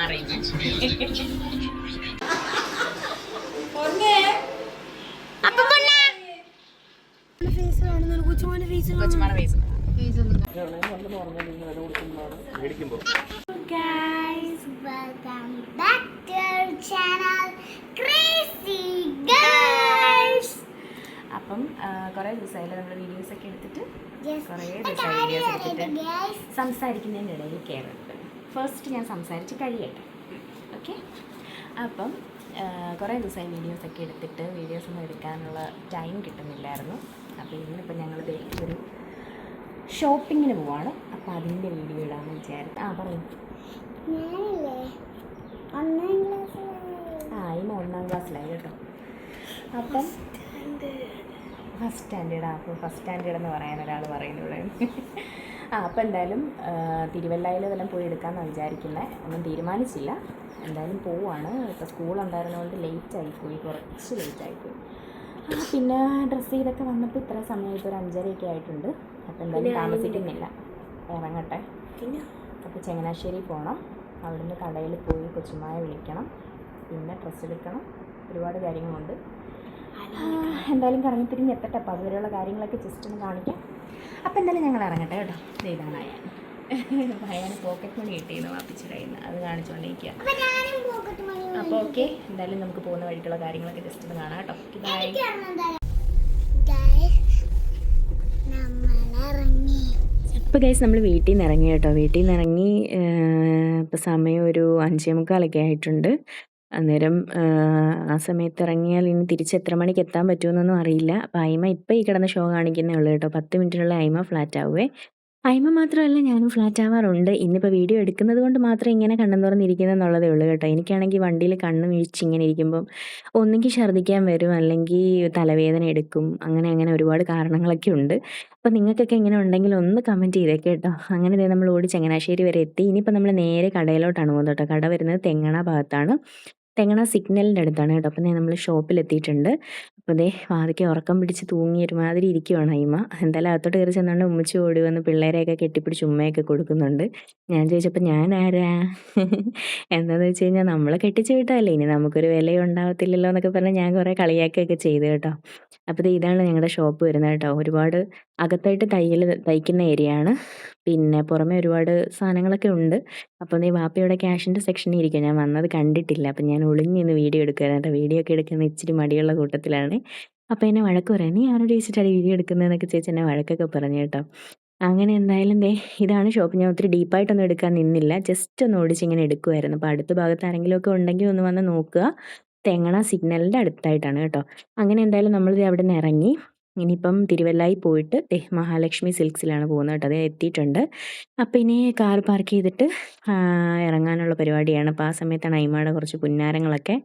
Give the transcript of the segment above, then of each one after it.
Guys, welcome back to our channel Crazy Girls. അപ്പം കുറേ ദിവസമായില്ല നമ്മൾ വീഡിയോസൊക്കെ എടുത്തിട്ട് കുറേ But ദിവസമായി are you വീഡിയോസ് ready, എടുത്തിട്ട് guys? സംസാരിക്കുന്നതിൻ്റെ ഇടയിൽ കയറുന്നത്. ഫസ്റ്റ് ഞാൻ സംസാരിച്ച് കഴിയട്ടെ, ഓക്കെ? അപ്പം കുറേ ദിവസമായി വീഡിയോസൊക്കെ എടുത്തിട്ട് വീഡിയോസൊന്നും എടുക്കാനുള്ള ടൈം കിട്ടുന്നില്ലായിരുന്നു. അപ്പോൾ ഇന്നിപ്പോൾ ഞങ്ങൾ ഒരു ഷോപ്പിങ്ങിന് പോവാണ്. അപ്പോൾ അതിൻ്റെ വീഡിയോ ഇടാമെന്ന് വിചാരിച്ചു. പറയും ഞാനില്ലേ 1ാം ക്ലാസ്സിലായി. ഇന്ന് 1ാം ക്ലാസ്സിലായി കേട്ടോ. അപ്പം ഫസ്റ്റ് സ്റ്റാൻഡേർഡ്. അപ്പോൾ ഫസ്റ്റ് സ്റ്റാൻഡേർഡ് എന്ന് പറയാൻ ഒരാൾ പറയുന്നു ഇവിടെ. അപ്പോൾ എന്തായാലും തിരുവല്ലയിൽ വല്ലതും പോയി എടുക്കാമെന്നാണ് വിചാരിക്കുന്നത്. ഒന്നും തീരുമാനിച്ചില്ല, എന്തായാലും പോവാണ്. ഇപ്പോൾ സ്കൂൾ ഉണ്ടായിരുന്നതുകൊണ്ട് ലേറ്റായിപ്പോയി, കുറച്ച് ലേറ്റായിപ്പോയി. പിന്നെ ഡ്രസ്സ് ചെയ്തൊക്കെ വന്നപ്പോൾ ഇത്ര സമയം, ഇപ്പോൾ ഒരു 5:30 ആയിട്ടുണ്ട്. അപ്പോൾ എന്തായാലും താമസിക്കുന്നില്ല, ഇറങ്ങട്ടെ. അപ്പോൾ ചങ്ങനാശ്ശേരി പോകണം, അവിടുന്ന് കടയിൽ പോയി കൊച്ചുമായ വിളിക്കണം, പിന്നെ ഡ്രസ്സ് എടുക്കണം, ഒരുപാട് കാര്യങ്ങളുണ്ട്. എന്തായാലും കറങ്ങിത്തിരിഞ്ഞ് എത്തട്ടെ. അപ്പോൾ അതുവരെയുള്ള കാര്യങ്ങളൊക്കെ ജസ്റ്റ് ഒന്ന് കാണിക്കാം. അപ്പോൾ എന്തായാലും ഞങ്ങൾ ഇറങ്ങട്ടെ കേട്ടോ. ഇതാണ് അയാൻ പോക്കറ്റ് മണി കിട്ടിയെന്ന് വാപ്പിച്ചിട്ട് കയ്യിൽ നിന്ന് അത് കാണിച്ചുകൊണ്ടിരിക്കുക. അപ്പോൾ ഓക്കെ, എന്തായാലും നമുക്ക് പോകുന്ന വഴിക്കുള്ള കാര്യങ്ങളൊക്കെ ജസ്റ്റ് ഒന്ന് കാണാം കേട്ടോ. ബൈ. ഇപ്പോൾ ഗൈസ് നമ്മൾ വീട്ടിൽ നിന്ന് ഇറങ്ങി കേട്ടോ. വീട്ടിൽ നിന്ന് ഇറങ്ങി ഇപ്പോൾ സമയം ഒരു 5:45 ആയിട്ടുണ്ട്. അന്നേരം ആ സമയത്ത് ഇറങ്ങിയാൽ ഇനി തിരിച്ച് എത്ര മണിക്ക് എത്താൻ പറ്റുമെന്നൊന്നും അറിയില്ല. അപ്പോൾ അയിമ ഇപ്പോൾ ഈ കിടന്ന ഷോ കാണിക്കുന്നേ ഉള്ളൂ കേട്ടോ. 10 മിനിറ്റിനുള്ള അയിമ ഫ്ലാറ്റ് ആവുമേ. അയിമ മാത്രമല്ല ഞാനും ഫ്ലാറ്റ് ആവാറുണ്ട്. ഇന്നിപ്പോൾ വീഡിയോ എടുക്കുന്നത് കൊണ്ട് മാത്രം ഇങ്ങനെ കണ്ണും തുറന്നിരിക്കുന്നതെന്നുള്ളതേ ഉള്ളൂ കേട്ടോ. എനിക്കാണെങ്കിൽ വണ്ടിയിൽ കണ്ണ് വീഴ്ചിങ്ങനെ ഇരിക്കുമ്പം ഒന്നുകിൽ ഛർദ്ദിക്കാൻ വരും, അല്ലെങ്കിൽ തലവേദന എടുക്കും, അങ്ങനെ ഒരുപാട് കാരണങ്ങളൊക്കെ ഉണ്ട്. അപ്പോൾ നിങ്ങൾക്കൊക്കെ ഇങ്ങനെ ഉണ്ടെങ്കിൽ ഒന്ന് കമൻറ്റ് ചെയ്തേക്ക് കേട്ടോ. അങ്ങനെ നമ്മൾ ഓടി ചങ്ങനാശ്ശേരി വരെ എത്തി. ഇനിയിപ്പോൾ നമ്മൾ നേരെ കടയിലോട്ടാണ് പോകുന്നത് കേട്ടോ. കട വരുന്നത് തെങ്ങണ ഭാഗത്താണ്, തെങ്ങണ സിഗ്നലിൻ്റെ അടുത്താണ് കേട്ടോ. അപ്പം നമ്മൾ ഷോപ്പിലെത്തിയിട്ടുണ്ട്. അപ്പോൾ വാതിക്ക് ഉറക്കം പിടിച്ച് തൂങ്ങി ഒരുമാതിരി ഇരിക്കുവാണ് അയിമ. എന്തായാലും അകത്തോട്ട് കയറി ചെന്നുകൊണ്ട് ഉമ്മച്ചി ഓടി വന്ന് പിള്ളേരെയൊക്കെ കെട്ടിപ്പിടിച്ച് ഉമ്മയൊക്കെ കൊടുക്കുന്നുണ്ട്. ഞാൻ ചോദിച്ചപ്പോൾ ഞാൻ ആരാ എന്താണെന്ന് വെച്ച് കഴിഞ്ഞാൽ നമ്മളെ കെട്ടിച്ച് വിട്ടതല്ലേ, ഇനി നമുക്കൊരു വിലയും ഉണ്ടാവത്തില്ലല്ലോ എന്നൊക്കെ പറഞ്ഞ് ഞാൻ കുറേ കളിയാക്കുകയൊക്കെ ചെയ്തു കേട്ടോ. അപ്പോൾ ഇതാണ് ഞങ്ങളുടെ ഷോപ്പ് വരുന്നത് കേട്ടോ. ഒരുപാട് അകത്തായിട്ട് തയ്ക്കുന്ന ഏരിയയാണ്, പിന്നെ പുറമെ ഒരുപാട് സാധനങ്ങളൊക്കെ ഉണ്ട്. അപ്പോൾ വാപ്പയുടെ ക്യാഷിൻ്റെ സെക്ഷനിൽ ഇരിക്കുക. ഞാൻ വന്നത് കണ്ടിട്ടില്ല, അപ്പം ഞാൻ ഒളിഞ്ഞിന്ന് വീഡിയോ എടുക്കുകയായിരുന്നു കേട്ടോ. വീഡിയോ ഒക്കെ എടുക്കുന്ന ഇച്ചിരി മടിയുള്ള കൂട്ടത്തിലാണ്. അപ്പോൾ എന്നെ വഴക്ക് പറയാം, നീ ആരോട് ചോദിച്ചിട്ടാണ് വീഡിയോ എടുക്കുന്നതെന്നൊക്കെ ചോദിച്ച് എന്നെ വഴക്കൊക്കെ പറഞ്ഞു കേട്ടോ. അങ്ങനെ എന്തായാലും ഇതാണ് ഷോപ്പ്. ഞാൻ ഒത്തിരി ഡീപ്പായിട്ടൊന്നും എടുക്കാൻ നിന്നില്ല, ജസ്റ്റ് ഒന്ന് ഓടിച്ചിങ്ങനെ എടുക്കുമായിരുന്നു. അപ്പോൾ അടുത്ത ഭാഗത്ത് ആരെങ്കിലുമൊക്കെ ഉണ്ടെങ്കിൽ ഒന്ന് വന്ന് നോക്കുക. തെങ്ങണ സിഗ്നലിൻ്റെ അടുത്തായിട്ടാണ് കേട്ടോ. അങ്ങനെ എന്തായാലും നമ്മൾ അവിടെ നിന്ന് ഇറങ്ങി. ഇനിയിപ്പം തിരുവല്ലായി പോയിട്ട് മഹാലക്ഷ്മി സിൽക്സിലാണ് പോകുന്നത് കേട്ടോ. അത് എത്തിയിട്ടുണ്ട്. അപ്പോൾ ഇനി കാർ പാർക്ക് ചെയ്തിട്ട് ഇറങ്ങാനുള്ള പരിപാടിയാണ്. അപ്പോൾ ആ സമയത്താണ് അയിമയുടെ കുറച്ച് പുന്നാരങ്ങളൊക്കെ,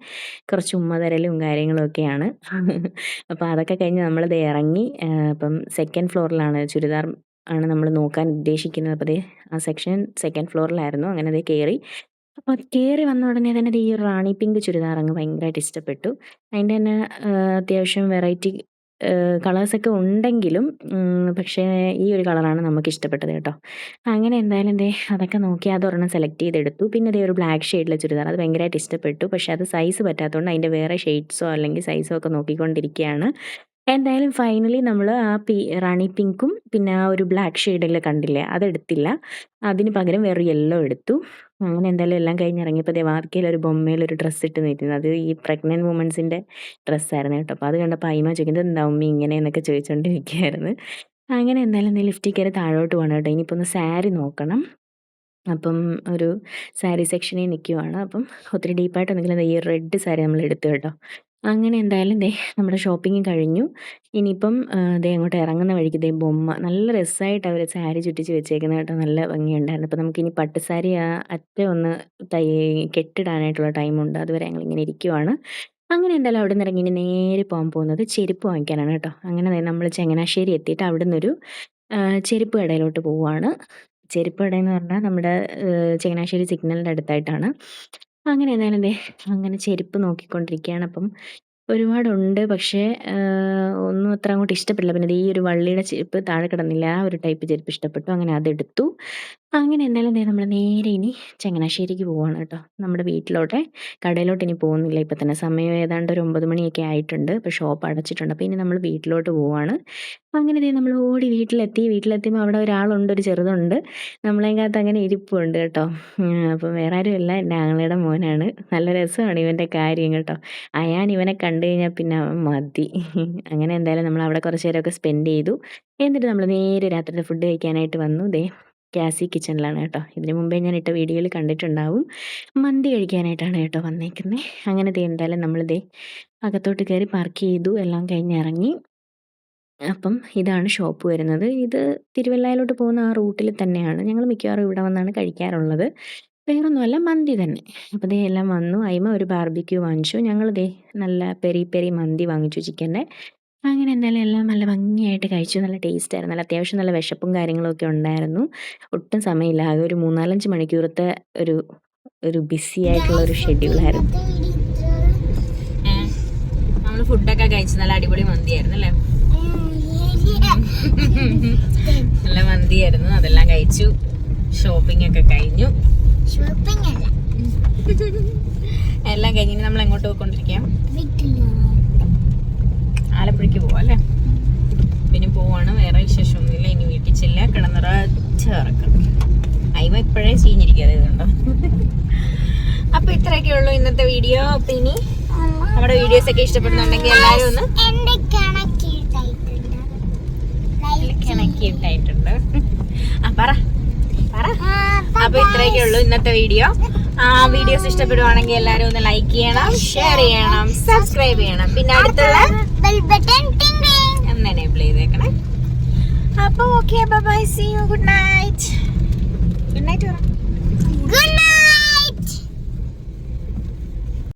കുറച്ച് ഉമ്മതരലും കാര്യങ്ങളൊക്കെയാണ്. അപ്പോൾ അതൊക്കെ കഴിഞ്ഞ് നമ്മളിത് ഇറങ്ങി. അപ്പം 2nd ഫ്ലോറിലാണ്, ചുരിദാർ ആണ് നമ്മൾ നോക്കാൻ ഉദ്ദേശിക്കുന്നത്. അപ്പോൾ ആ സെക്ഷൻ 2nd ഫ്ലോറിലായിരുന്നു. അങ്ങനെ കയറി. അപ്പോൾ അത് കയറി വന്ന ഉടനെ തന്നെ ഈ റാണി പിങ്ക് ചുരിദാർ അങ്ങ് ഭയങ്കരമായിട്ട് ഇഷ്ടപ്പെട്ടു. അതിൻ്റെ തന്നെ അത്യാവശ്യം വെറൈറ്റി കളേഴ്സൊക്കെ ഉണ്ടെങ്കിലും പക്ഷേ ഈ ഒരു കളറാണ് നമുക്ക് ഇഷ്ടപ്പെട്ടത് കേട്ടോ. അങ്ങനെ എന്തായാലും അതൊക്കെ നോക്കി അതൊരെണ്ണം സെലക്ട് ചെയ്തെടുത്തു. പിന്നെ ഒരു ബ്ലാക്ക് ഷെയ്ഡിലെ ചുരിദാർ, അത് ഭയങ്കരമായിട്ട് ഇഷ്ടപ്പെട്ടു. പക്ഷേ അത് സൈസ് പറ്റാത്തതുകൊണ്ട് അതിൻ്റെ വേറെ ഷെയ്ഡ്സോ അല്ലെങ്കിൽ സൈസോ ഒക്കെ നോക്കിക്കൊണ്ടിരിക്കുകയാണ്. എന്തായാലും ഫൈനലി നമ്മൾ ആ റാണി പിങ്കും പിന്നെ ആ ഒരു ബ്ലാക്ക് ഷെയ്ഡിൽ കണ്ടില്ലേ, അതെടുത്തില്ല. അതിന് പകരം വേറെ യെല്ലോ എടുത്തു. അങ്ങനെ എന്തായാലും എല്ലാം കഴിഞ്ഞിറങ്ങിയപ്പോൾ വാർക്കയിൽ ഒരു ബൊമ്മയിലൊരു ഡ്രസ്സ് ഇട്ട് നിൽക്കുന്നത്, അത് ഈ പ്രഗ്നൻറ്റ് വുമൻസിൻ്റെ ഡ്രസ്സായിരുന്നു കേട്ടോ. അപ്പോൾ അത് കണ്ടപ്പോൾ അയിമ ചോദിക്കുന്നത് എന്താ ഉമ്മി ഇങ്ങനെ എന്നൊക്കെ ചോദിച്ചുകൊണ്ടിരിക്കുകയായിരുന്നു. അങ്ങനെ എന്തായാലും ലിഫ്റ്റിൽ കയറി താഴോട്ട് പോകണം കേട്ടോ. ഇനിയിപ്പോൾ ഒന്ന് സാരി നോക്കണം. അപ്പം ഒരു സാരി സെക്ഷനിൽ നിൽക്കുവാണ്. അപ്പം ഒത്തിരി ഡീപ്പായിട്ടൊന്നുമില്ല, ഈ റെഡ് സാരി നമ്മൾ എടുത്തു കേട്ടോ. അങ്ങനെ എന്തായാലും നമ്മുടെ ഷോപ്പിംഗ് കഴിഞ്ഞു. ഇനിയിപ്പം അങ്ങോട്ട് ഇറങ്ങുന്ന വഴിക്ക് ബൊമ്മ നല്ല രസമായിട്ട് അവർ സാരി ചുറ്റിച്ച് വെച്ചേക്കുന്നത് കേട്ടോ. നല്ല ഭംഗിയുണ്ടായിരുന്നു. അപ്പോൾ നമുക്കിനി പട്ടുസാരി അറ്റം ഒന്ന് കെട്ടിടാനായിട്ടുള്ള ടൈമുണ്ട്, അതുവരെ ഞങ്ങളിങ്ങനെ ഇരിക്കുവാണ്. അങ്ങനെ എന്തായാലും അവിടെ നിന്ന് ഇറങ്ങി ഇനി നേരെ പോകാൻ പോകുന്നത് ചെരുപ്പ് വാങ്ങിക്കാനാണ് കേട്ടോ. അങ്ങനെ നമ്മൾ ചങ്ങനാശ്ശേരി എത്തിയിട്ട് അവിടെ നിന്നൊരു ചെരുപ്പ് കടയിലോട്ട് പോവുകയാണ്. ചെരുപ്പ് കടയെന്ന് പറഞ്ഞാൽ നമ്മുടെ ചങ്ങനാശ്ശേരി സിഗ്നലിൻ്റെ അടുത്തായിട്ടാണ്. അങ്ങനെ എന്തായാലും അങ്ങനെ ചെരുപ്പ് നോക്കിക്കൊണ്ടിരിക്കുകയാണ്. അപ്പം ഒരുപാടുണ്ട്, പക്ഷേ ഒന്നും അത്ര അങ്ങോട്ട് ഇഷ്ടപ്പെട്ടില്ല. പിന്നെ ഈ ഒരു വള്ളിയുടെ ചെരുപ്പ് താഴെ കിടന്നില്ല, ആ ഒരു ടൈപ്പ് ചെരുപ്പ് ഇഷ്ടപ്പെട്ടു. അങ്ങനെ അതെടുത്തു. അങ്ങനെ എന്തായാലും നമ്മൾ നേരെ ഇനി ചങ്ങനാശ്ശേരിക്ക് പോവാണ് കേട്ടോ. നമ്മുടെ വീട്ടിലോട്ട്, കടയിലോട്ട് ഇനി പോകുന്നില്ല. ഇപ്പം തന്നെ സമയം ഏതാണ്ട് ഒരു 9 മണിയൊക്കെ ആയിട്ടുണ്ട്. ഇപ്പോൾ ഷോപ്പ് അടച്ചിട്ടുണ്ട്. അപ്പോൾ ഇനി നമ്മൾ വീട്ടിലോട്ട് പോവാണ്. അപ്പോൾ അങ്ങനെ നമ്മൾ ഓടി വീട്ടിലെത്തിയപ്പോൾ അവിടെ ഒരാളുണ്ട്, ഒരു ചെറുതുണ്ട്. നമ്മളതിനകത്ത് അങ്ങനെ ഇരിപ്പുണ്ട് കേട്ടോ. അപ്പോൾ വേറെ ആരുമല്ല, എൻ്റെ ആങ്ങളയുടെ മോനാണ്. നല്ല രസമാണ് ഇവൻ്റെ കാര്യം കേട്ടോ. അയാൻ ഇവനെ കണ്ടു കഴിഞ്ഞാൽ പിന്നെ അവൻ മതി. അങ്ങനെ എന്തായാലും നമ്മൾ അവിടെ കുറച്ച് നേരമൊക്കെ സ്പെൻഡ് ചെയ്തു. എന്നിട്ട് നമ്മൾ നേരെ രാത്രിയിലെ ഫുഡ് കഴിക്കാനായിട്ട് വന്നു. കാസി കിച്ചണിലാണ് കേട്ടോ. ഇതിന് മുമ്പേ ഞാൻ ഇട്ട വീഡിയോയിൽ കണ്ടിട്ടുണ്ടാവും. മന്തി കഴിക്കാനായിട്ടാണ് കേട്ടോ വന്നേക്കുന്നത്. അങ്ങനെ എന്തായാലും നമ്മൾ അകത്തോട്ട് കയറി പാർക്ക് ചെയ്തു, എല്ലാം കഴിഞ്ഞിറങ്ങി. അപ്പം ഇതാണ് ഷോപ്പ് വരുന്നത്. ഇത് തിരുവല്ലയിലോട്ട് പോകുന്ന ആ റൂട്ടിൽ തന്നെയാണ്. ഞങ്ങൾ മിക്കവാറും ഇവിടെ വന്നാണ് കഴിക്കാറുള്ളത്. വേറൊന്നുമല്ല, മന്തി തന്നെ. അപ്പോൾ എല്ലാം വന്നു. അയിമ ഒരു ബാർബിക്യൂ വാങ്ങിച്ചു. ഞങ്ങൾ നല്ല പെരി മന്തി വാങ്ങിച്ചു, ചിക്കൻ്റെ. അങ്ങനെ എന്തായാലും എല്ലാം നല്ല ഭംഗിയായിട്ട് കഴിച്ചു. നല്ല ടേസ്റ്റായിരുന്നു. നല്ല അത്യാവശ്യം നല്ല വിശപ്പും കാര്യങ്ങളൊക്കെ ഉണ്ടായിരുന്നു. ഒട്ടും സമയമില്ല. ആകെ ഒരു 3-4 മണിക്കൂറത്തെ ഒരു ബിസി ആയിട്ടുള്ള ഒരു ഷെഡ്യൂളായിരുന്നു. നമ്മൾ ഫുഡൊക്കെ കഴിച്ച് നല്ല അടിപൊളി മന്തിയായിരുന്നു അല്ലേ? നല്ല മന്തിയായിരുന്നു. അതെല്ലാം കഴിച്ചു. ഷോപ്പിംഗ് ഒക്കെ കഴിഞ്ഞു. എല്ലാം കഴിഞ്ഞിട്ട് നമ്മൾ എങ്ങോട്ട് പോയിക്കൊണ്ടിരിക്കാം? ആലപ്പുഴയ്ക്ക് പോവാം അല്ലേ? പിന്നെ പോവാണ്. വേറെ വിശേഷമൊന്നുമില്ല. ഇനി വീട്ടിൽ ചെല്ല, കിടന്നിറക്കണം. അയിമ ഇപ്പോഴേ ചീഞ്ഞിരിക്കാതെ ഇതുണ്ടോ. അപ്പൊ ഇത്രയൊക്കെ ഉള്ളൂ ഇന്നത്തെ വീഡിയോ. അപ്പൊ ഇനി നമ്മുടെ വീഡിയോസ് ഒക്കെ ഇഷ്ടപ്പെടുന്നുണ്ടെങ്കിൽ എല്ലാവരും ഒന്ന് കണക്കിട്ടായിട്ടുണ്ട്. പറ. അപ്പൊ ഇത്രയൊക്കെ ഉള്ളൂ ഇന്നത്തെ വീഡിയോ. വീഡിയോസ് ഇഷ്ടപ്പെടുവാണെങ്കിൽ എല്ലാവരും ഒന്ന് ലൈക്ക് ചെയ്യണം, ഷെയർ ചെയ്യണം, സബ്സ്ക്രൈബ് ചെയ്യണം. പിന്നെ അടുത്തുള്ള ബെൽ ബട്ടൺ ഒന്ന് എനേബിൾ ചെയ്തേക്കണേ. അപ്പൊ okay, bye, see you, good night. Good night പറ.